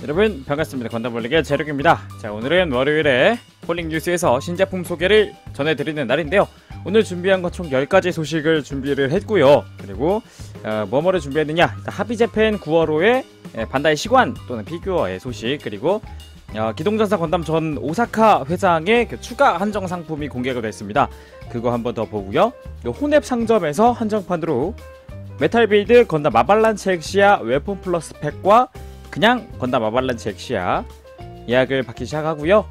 여러분 반갑습니다. 건담벌리의 제륙입니다. 자, 오늘은 월요일에 폴링뉴스에서 신제품 소개를 전해드리는 날인데요. 오늘 준비한 건 총 10가지 소식을 준비를 했고요. 그리고 뭐뭐를 준비했느냐, 하비재팬 9월호의 반다이 시관 또는 피규어의 소식, 그리고 기동전사 건담 전 오사카 회장의 추가 한정 상품이 공개가 됐습니다. 그거 한번 더 보고요. 혼앱 상점에서 한정판으로 메탈 빌드 건담 아발란치 엑시아 웨폰 플러스 팩과 그냥 건담 아발란치 엑시아 예약을 받기 시작하고요.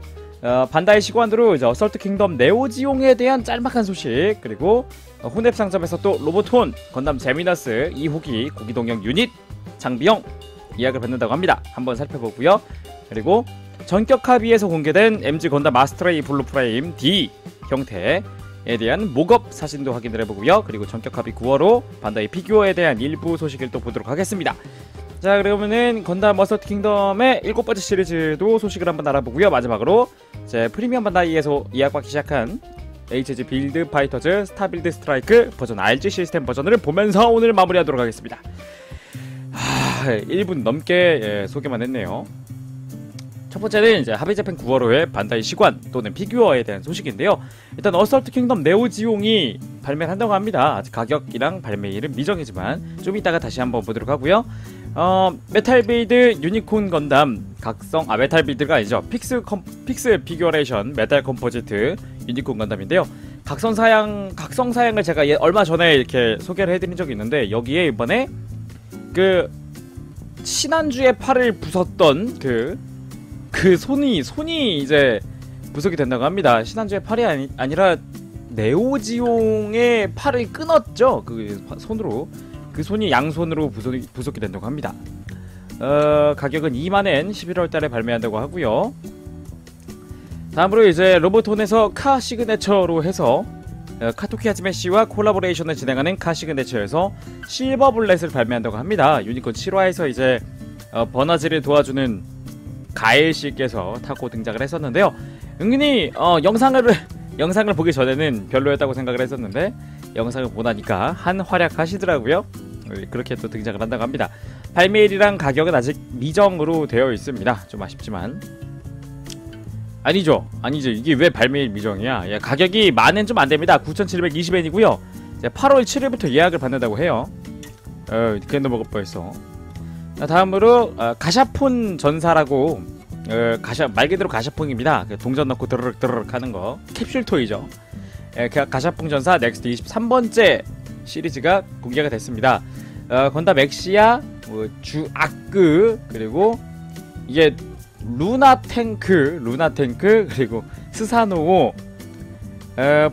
반다이 시관으로 이제 어설트 킹덤 네오지용에 대한 짤막한 소식, 그리고 혼앱 상점에서 또 로보톤 건담 제미너스 2호기 고기동형 유닛 장비형 예약을 받는다고 합니다. 한번 살펴보고요. 그리고 전격 합의에서 공개된 MG 건담 마스터레이 블루 프레임 D 형태에 대한 목업 사진도 확인을 해보고요. 그리고 전격 합의 9월호 반다이 피규어에 대한 일부 소식을 또 보도록 하겠습니다. 자, 그러면은 건담 어설트 킹덤의 7번째 시리즈도 소식을 한번 알아보고요. 마지막으로 이제 프리미엄 반다이에서 예약받기 시작한 HG 빌드 파이터즈 스타 빌드 스트라이크 버전 RG 시스템 버전을 보면서 오늘 마무리하도록 하겠습니다. 1분 넘게 소개만 했네요. 첫 번째는 이제 하비재팬 9월호의 반다이 시관 또는 피규어에 대한 소식인데요. 일단 어설트 킹덤 네오지용이 발매를 한다고 합니다. 아직 가격이랑 발매일은 미정이지만 좀 이따가 다시 한번 보도록 하고요. 메탈 빌드 유니콘 건담 각성, 메탈 빌드가 아니죠. 픽스 피규어레이션 메탈 컴포지트 유니콘 건담인데요. 각성 사양을 제가 얼마 전에 이렇게 소개를 해드린 적이 있는데, 여기에 이번에 그 신한주의 팔을 부쉈던 그 손이 이제 부속이 된다고 합니다. 신한주의 팔이 아니라 네오지용의 팔을 끊었죠. 그 손으로. 그 손이 양손으로 부속이 된다고 합니다. 가격은 2만엔 11월달에 발매한다고 하고요. 다음으로 이제 로보톤에서 카 시그네처로 해서 카토키 하즈메씨와 콜라보레이션을 진행하는 카 시그네처에서 실버 블렛을 발매한다고 합니다. 유니콘 7화에서 이제 버너지를 도와주는 가엘씨께서 타고 등장을 했었는데요. 은근히 영상을 보기 전에는 별로였다고 생각을 했었는데, 영상을 보나니까 한 활약 하시더라고요. 그렇게 또 등장을 한다고 합니다. 발매일이랑 가격은 아직 미정으로 되어 있습니다. 좀 아쉽지만. 아니죠. 이게 왜 발매일 미정이야? 가격이 만엔 좀 안됩니다. 9,720엔이고요 8월 7일부터 예약을 받는다고 해요. 그게 넘어갈 뻔했어. 다음으로 가샤폰 전사라고, 말 그대로 가샤폰입니다. 동전 넣고 드르륵 하는 거, 캡슐 토이죠. 가샤폰 전사 넥스트 23번째 시리즈가 공개가 됐습니다. 건담 엑시아, 주아크, 그리고 이게 루나 탱크, 그리고 스사노오,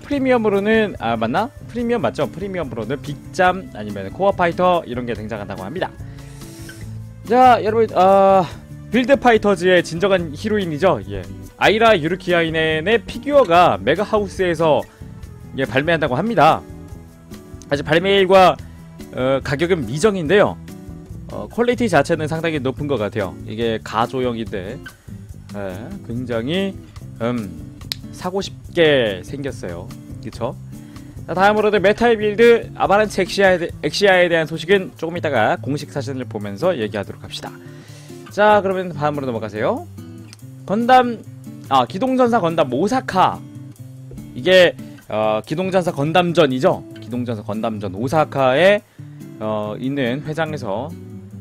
프리미엄으로는 맞나? 프리미엄 맞죠? 프리미엄으로는 빅잠 아니면 코어 파이터 이런 게 등장한다고 합니다. 자, 여러분, 빌드 파이터즈의 진정한 히로인이죠. 아이라 유르키아이넨의 피규어가 메가하우스에서 발매한다고 합니다. 아직 발매일과 가격은 미정인데요. 퀄리티 자체는 상당히 높은 것 같아요. 이게 가조형인데 굉장히 사고 싶게 생겼어요. 그쵸? 다음으로는 메탈 빌드 아바란치 엑시아에 대한 소식은 조금 이따가 공식 사진을 보면서 얘기하도록 합시다. 자, 그러면 다음으로 넘어가세요. 기동전사 건담 오사카, 이게 기동전사 건담전이죠. 기동전사 건담전 오사카에 있는 회장에서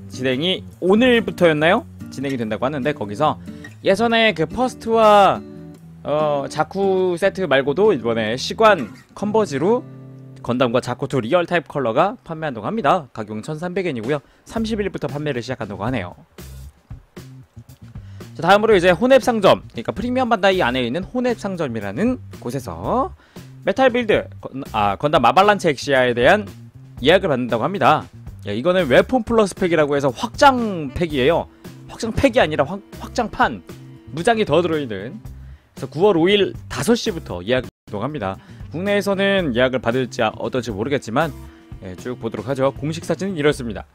진행이 오늘부터였나요? 진행이 된다고 하는데, 거기서 예전에 그 퍼스트와 자쿠 세트 말고도 이번에 시관 컨버지로 건담과 자쿠2 리얼 타입 컬러가 판매한다고 합니다. 가격은 1,300엔이고요 30일부터 판매를 시작한다고 하네요. 자, 다음으로 이제 혼앱 상점, 그러니까 프리미엄 반다이 안에 있는 혼앱 상점이라는 곳에서 메탈 빌드 건담 아발란치 엑시아에 대한 예약을 받는다고 합니다. 이거는 웨폰 플러스 팩이라고 해서 확장 팩이에요. 확장 팩이 아니라 확장판, 무장이 더 들어있는. 그래서 9월 5일 5시부터 예약을 합니다. 국내에서는 예약을 받을지 어떨지 모르겠지만 쭉 보도록 하죠. 공식 사진은 이렇습니다.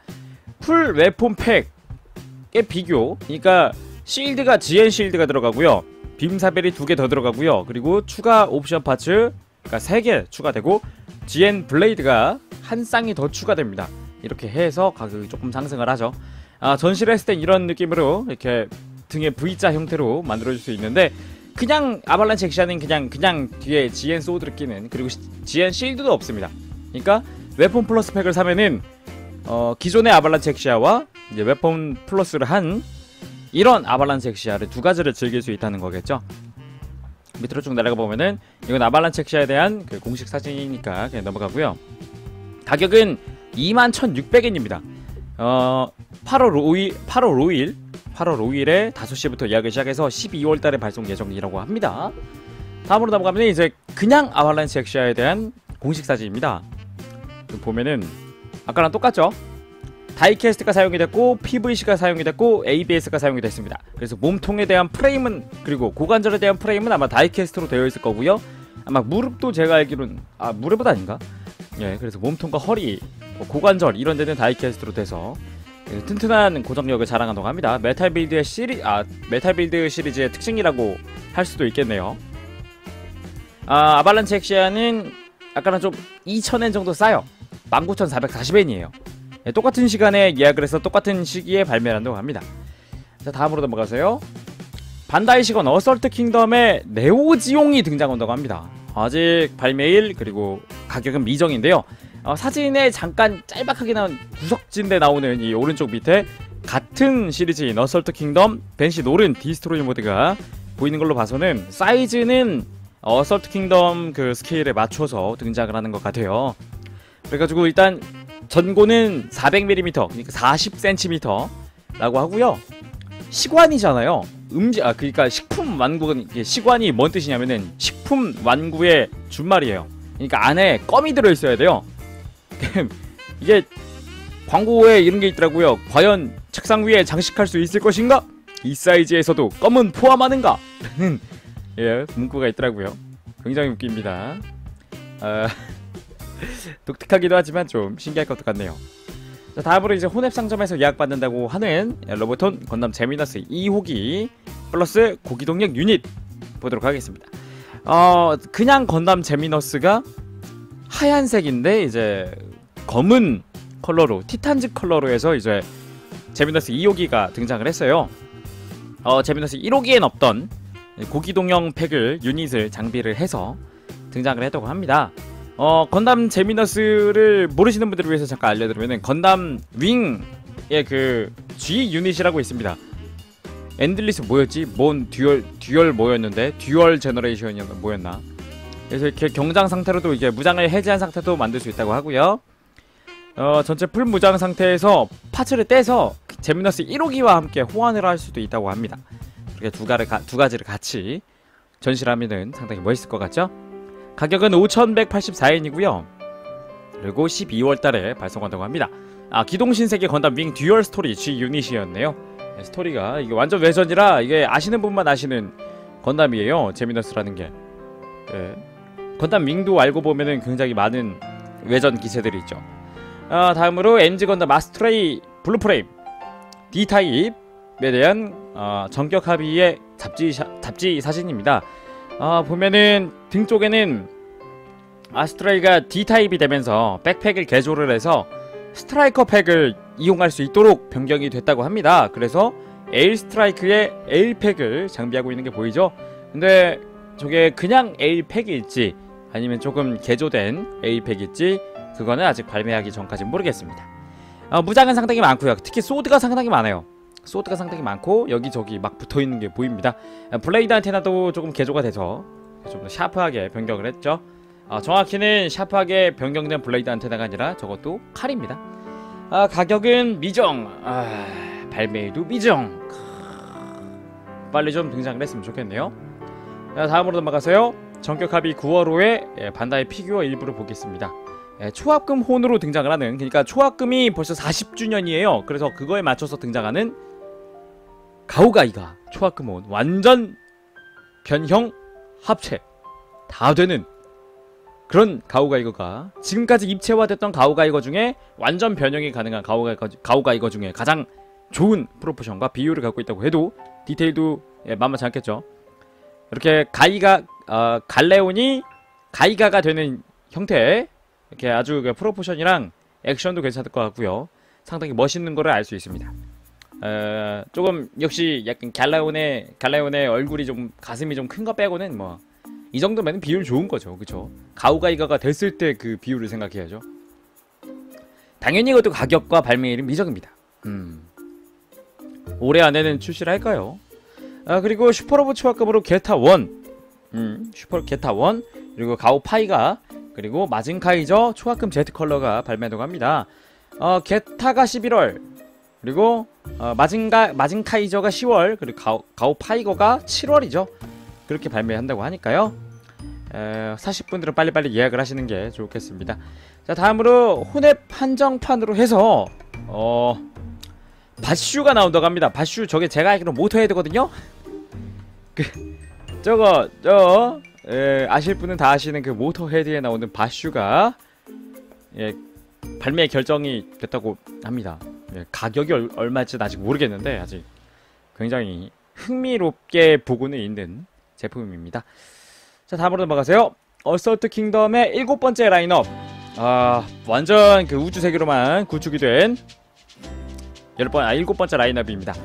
풀 웨폰 팩의 비교, 그러니까 실드가 GN 실드가 들어가고요, 빔사벨이 2개 더 들어가고요, 그리고 추가 옵션 파츠 그러니까 3개 추가되고 GN 블레이드가 한 쌍이 더 추가됩니다. 이렇게 해서 가격이 조금 상승을 하죠. 전시를 했을 땐 이런 느낌으로 이렇게 등에 V자 형태로 만들어줄 수 있는데, 그냥 아발란치 엑시아는 그냥 뒤에 GN 소드를 끼는, 그리고 GN 실드도 없습니다. 그러니까 웨폰 플러스 팩을 사면은 기존의 아발란치 엑시아와 이제 웨폰 플러스를 한 이런 아발란치 엑시아를 두 가지를 즐길 수 있다는 거겠죠. 밑으로 쭉 내려가 보면은 이건 아발란치 엑시아에 대한 그 공식 사진이니까 그냥 넘어가고요. 가격은 21,600엔입니다. 8월 5일에 5시부터 예약을 시작해서 12월달에 발송 예정이라고 합니다. 다음으로 넘어가면 이제 그냥 아발란치 엑시아에 대한 공식 사진입니다. 보면은 아까랑 똑같죠? 다이캐스트가 사용이 됐고 PVC가 사용이 됐고 ABS가 사용이 됐습니다. 그래서 몸통에 대한 프레임은, 그리고 고관절에 대한 프레임은 아마 다이캐스트로 되어 있을 거고요. 아마 무릎도 제가 알기로는 무릎은 아닌가? 예, 그래서 몸통과 허리, 고관절 이런 데는 다이캐스트로 돼서 튼튼한 고정력을 자랑한다고 합니다. 메탈 빌드 시리즈의 특징이라고 할 수도 있겠네요. 아발란치 엑시아는 아까는 좀 2,000엔 정도 싸요. 19,440엔이에요. 예, 똑같은 시간에 예약을 해서 똑같은 시기에 발매를 한다고 합니다. 자, 다음으로 넘어가세요. 반다이 시건 어설트 킹덤의 네오지용이 등장한다고 합니다. 아직 발매일 그리고 가격은 미정인데요. 사진에 잠깐 짤막하게 나온 구석진데 나오는 이 오른쪽 밑에 같은 시리즈인 어설트 킹덤 벤시 노른 디스트로이 모드가 보이는 걸로 봐서는 사이즈는 어설트 킹덤 그 스케일에 맞춰서 등장을 하는 것 같아요. 그래가지고 일단 전고는 400mm, 그러니까 40cm 라고 하고요. 시관이잖아요. 그러니까 식품 완구, 시관이 뭔 뜻이냐면은 식품 완구의 준말이에요. 그러니까 안에 껌이 들어있어야 돼요. 이게 광고에 이런 게 있더라고요. 과연 책상 위에 장식할 수 있을 것인가? 이 사이즈에서도 껌은 포함하는가? 라는 예, 문구가 있더라고요. 굉장히 웃깁니다. 독특하기도 하지만 좀 신기할 것도 같네요. 자, 다음으로 이제 혼앱 상점에서 예약받는다고 하는 로보톤 건담 제미너스 2호기 플러스 고기동력 유닛 보도록 하겠습니다. 그냥 건담 제미너스가 하얀색인데 이제 검은 컬러로, 티탄즈 컬러로 해서 이제 제미너스 2호기가 등장을 했어요. 제미너스 1호기엔 없던 고기동형 팩을, 유닛을 장비를 해서 등장을 했다고 합니다. 건담 제미너스를 모르시는 분들을 위해서 잠깐 알려드리면은 건담 윙의 그 G 유닛이라고 있습니다. 엔들리스 뭐였지? 뭔 듀얼 뭐였는데? 듀얼 제너레이션이었나 뭐였나? 그래서 이렇게 경장 상태로도 이게 무장을 해제한 상태도 만들 수 있다고 하고요. 전체 풀 무장 상태에서 파츠를 떼서 제미너스 1호기와 함께 호환을 할 수도 있다고 합니다. 이렇게 두 가지를 같이 전시를 하면은 상당히 멋있을 것 같죠? 가격은 5,184엔이고요. 그리고 12월달에 발송한다고 합니다. 기동신세계 건담 윙 듀얼 스토리 G 유닛이었네요. 네, 스토리가 이게 완전 외전이라 이게 아시는 분만 아시는 건담이에요. 제미너스라는 게. 네. 건담 윙도 알고 보면은 굉장히 많은 외전 기세들이 있죠. 다음으로 엔지 건담 마스트레이 블루프레임 D타입에 대한 전격 합의의 잡지 사진입니다. 보면은 등 쪽에는 아스트레이가 D타입이 되면서 백팩을 개조를 해서 스트라이커 팩을 이용할 수 있도록 변경이 됐다고 합니다. 그래서 에일 스트라이크에 에일 팩을 장비하고 있는 게 보이죠? 근데 저게 그냥 에일 팩일지 아니면 조금 개조된 에일 팩일지 그거는 아직 발매하기 전까지 모르겠습니다. 무장은 상당히 많고요. 특히 소드가 상당히 많아요. 소드가 상당히 많고 여기저기 막 붙어있는 게 보입니다. 블레이드 안테나도 조금 개조가 돼서 좀 더 샤프하게 변경을 했죠. 정확히는 샤프하게 변경된 블레이드 안테나가 아니라 저것도 칼입니다. 가격은 미정. 발매일도 미정. 빨리 좀 등장을 했으면 좋겠네요. 다음으로 넘어가서요. 전격 합의 9월 5에 반다이 피규어 일부를 보겠습니다. 초합금 혼으로 등장을 하는, 그러니까 초합금이 벌써 40주년이에요. 그래서 그거에 맞춰서 등장하는 가오가이가 초합금 혼, 완전 변형 합체 다 되는 그런 가오가이거가, 지금까지 입체화됐던 가오가이거 중에 완전 변형이 가능한 가오가이거 중에 가장 좋은 프로포션과 비율을 갖고 있다고 해도 디테일도 만만치 않겠죠. 이렇게 갈레온이 가이가가 되는 형태의 이렇게 아주 프로포션이랑 액션도 괜찮을 것 같고요. 상당히 멋있는 거를 알 수 있습니다. 조금 역시 약간 갈라온의 얼굴이 좀 가슴이 좀 큰 거 빼고는 뭐 이 정도면 비율 좋은 거죠, 그쵸? 가오가이가가 됐을 때 그 비율을 생각해야죠. 당연히 이것도 가격과 발매일은 미정입니다. 올해 안에는 출시를 할까요? 그리고 슈퍼로봇 초합급으로 게타 1, 슈퍼 게타 1, 그리고 가오파이가, 그리고 마징카이저 초합금 제트 컬러가 발매한다고 합니다. 게타가 11월, 그리고 마징카이저가 10월, 그리고 가오파이거가 7월이죠. 그렇게 발매한다고 하니까요. 사실 분들은 빨리빨리 예약을 하시는 게 좋겠습니다. 자, 다음으로 혼앱 한정판으로 해서 바슈가 나온다고 합니다. 바슈, 저게 제가 알기로 모터헤드거든요. 아실 분은 다 아시는 그 모터헤드에 나오는 바슈가 발매 결정이 됐다고 합니다. 가격이 얼마일지는 아직 모르겠는데 아직 굉장히 흥미롭게 보고는 있는 제품입니다. 자, 다음으로 넘어가세요. 어설트 킹덤의 7번째 라인업. 완전 그 우주 세계로만 구축이 된 7번째 라인업입니다.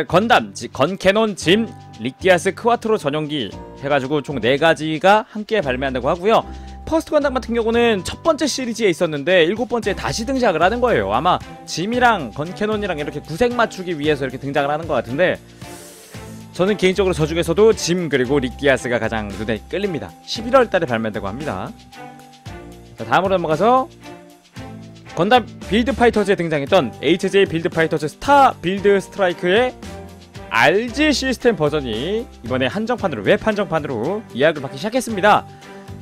건담, 건캐논, 짐, 릭디아스, 크와트로 전용기 해가지고 총 4가지가 함께 발매한다고 하고요. 퍼스트 건담 같은 경우는 첫 번째 시리즈에 있었는데 7번째에 다시 등장을 하는 거예요. 아마 짐이랑 건캐논이랑 이렇게 구색 맞추기 위해서 이렇게 등장을 하는 것 같은데, 저는 개인적으로 저 중에서도 짐 그리고 릭디아스가 가장 눈에 끌립니다. 11월달에 발매한다고 합니다. 자, 다음으로 넘어가서 건담 빌드 파이터즈에 등장했던 HJ 빌드 파이터즈 스타 빌드 스트라이크의 RG 시스템 버전이 이번에 한정판으로, 웹 한정판으로 예약을 받기 시작했습니다.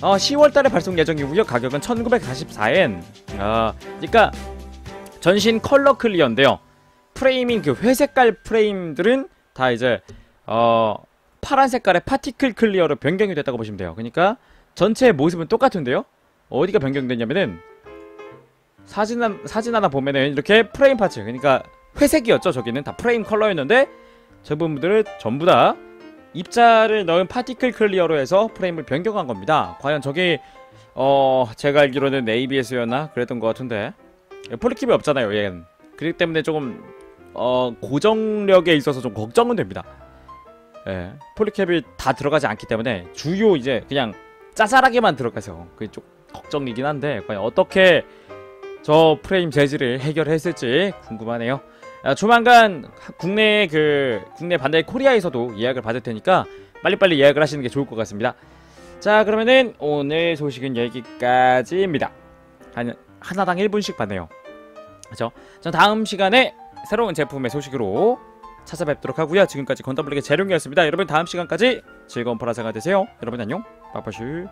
10월달에 발송 예정이고요. 가격은 1944엔. 그러니까 전신 컬러 클리어인데요. 프레임인 그 회색깔 프레임들은 다 이제 파란 색깔의 파티클 클리어로 변경이 됐다고 보시면 돼요. 그러니까 전체 모습은 똑같은데요. 어디가 변경됐냐면은 사진 하나 보면은 이렇게 프레임 파츠, 그러니까 회색이었죠. 저기는 다 프레임 컬러였는데 저 부분들을 전부 다 입자를 넣은 파티클 클리어로 해서 프레임을 변경한 겁니다. 과연 저게 제가 알기로는 ABS였나 그랬던 것 같은데 폴리캡이 없잖아요, 얘는. 그렇기 때문에 조금 고정력에 있어서 좀 걱정은 됩니다. 폴리캡이 다 들어가지 않기 때문에 주요 이제 그냥 짜잘하게만 들어가서 그게 좀 걱정이긴 한데, 과연 어떻게 저 프레임 재질을 해결했을지 궁금하네요. 조만간 국내 반다이 코리아에서도 예약을 받을 테니까 빨리빨리 예약을 하시는 게 좋을 것 같습니다. 자, 그러면은 오늘 소식은 여기까지입니다. 하나당 1분씩 받네요. 그렇죠? 전 다음 시간에 새로운 제품의 소식으로 찾아뵙도록 하고요. 지금까지 건담블랙의 재룡이었습니다. 여러분 다음 시간까지 즐거운 파라생활 되세요. 여러분 안녕. 빠빠슈.